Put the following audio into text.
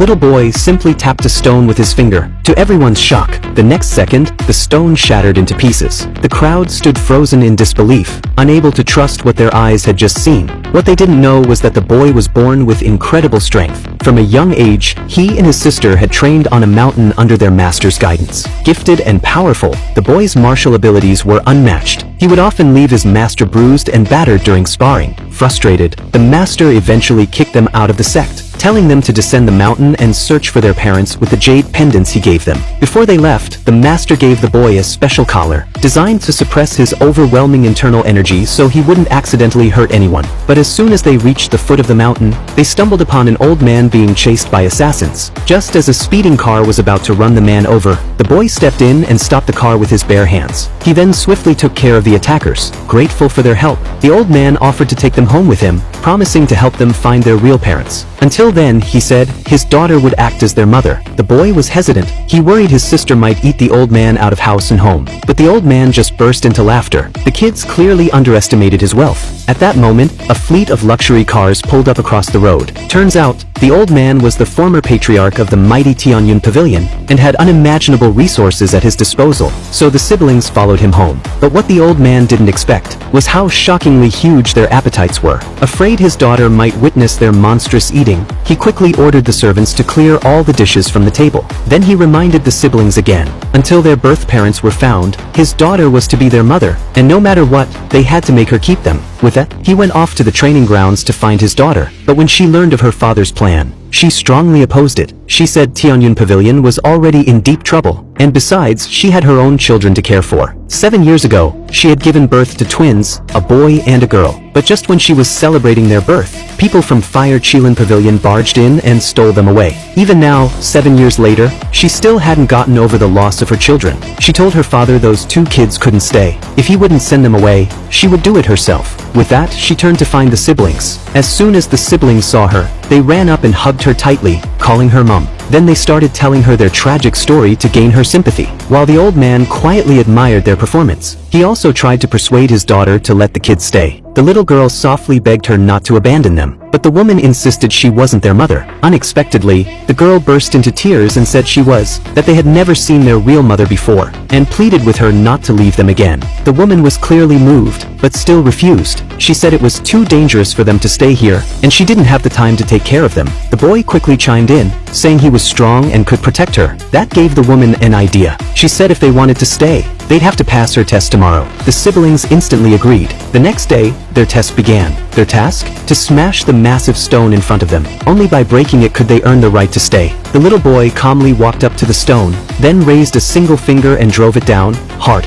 little boy simply tapped a stone with his finger. To everyone's shock, the next second, the stone shattered into pieces. The crowd stood frozen in disbelief, unable to trust what their eyes had just seen. What they didn't know was that the boy was born with incredible strength. From a young age, he and his sister had trained on a mountain under their master's guidance. Gifted and powerful, the boy's martial abilities were unmatched. He would often leave his master bruised and battered during sparring. Frustrated, the master eventually kicked them out of the sect, telling them to descend the mountain and search for their parents with the jade pendants he gave them. Before they left, the master gave the boy a special collar, designed to suppress his overwhelming internal energy so he wouldn't accidentally hurt anyone. But as soon as they reached the foot of the mountain, they stumbled upon an old man being chased by assassins. Just as a speeding car was about to run the man over, the boy stepped in and stopped the car with his bare hands. He then swiftly took care of the attackers. Grateful for their help, the old man offered to take them home with him, promising to help them find their real parents. Until then, he said, his daughter would act as their mother. The boy was hesitant. He worried his sister might eat the old man out of house and home. But the old man just burst into laughter. The kids clearly underestimated his wealth. At that moment, a fleet of luxury cars pulled up across the road. Turns out, the old man was the former patriarch of the mighty Tianyun Pavilion and had unimaginable resources at his disposal, so the siblings followed him home. But what the old man didn't expect was how shockingly huge their appetites were. Afraid his daughter might witness their monstrous eating, he quickly ordered the servants to clear all the dishes from the table. Then he reminded the siblings again. Until their birth parents were found, his daughter was to be their mother, and no matter what, they had to make her keep them. With that, he went off to the training grounds to find his daughter, but when she learned of her father's plan, she strongly opposed it. She said Tianyun Pavilion was already in deep trouble, and besides, she had her own children to care for. 7 years ago, she had given birth to twins, a boy and a girl. But just when she was celebrating their birth, people from Fire Chilin Pavilion barged in and stole them away. Even now, 7 years later, she still hadn't gotten over the loss of her children. She told her father those 2 kids couldn't stay. If he wouldn't send them away, she would do it herself. With that, she turned to find the siblings. As soon as the siblings saw her, they ran up and hugged her tightly, calling her mom. Then they started telling her their tragic story to gain her sympathy. While the old man quietly admired their performance, he also tried to persuade his daughter to let the kids stay. The little girl softly begged her not to abandon them, but the woman insisted she wasn't their mother. Unexpectedly, the girl burst into tears and said that they had never seen their real mother before, and pleaded with her not to leave them again. The woman was clearly moved, but still refused. She said it was too dangerous for them to stay here, and she didn't have the time to take care of them. The boy quickly chimed in, saying he was strong and could protect her. That gave the woman an idea. She said if they wanted to stay, they'd have to pass her test tomorrow. The siblings instantly agreed. The next day, their test began. Their task? To smash the massive stone in front of them. Only by breaking it could they earn the right to stay. The little boy calmly walked up to the stone, then raised a single finger and drove it down, hard.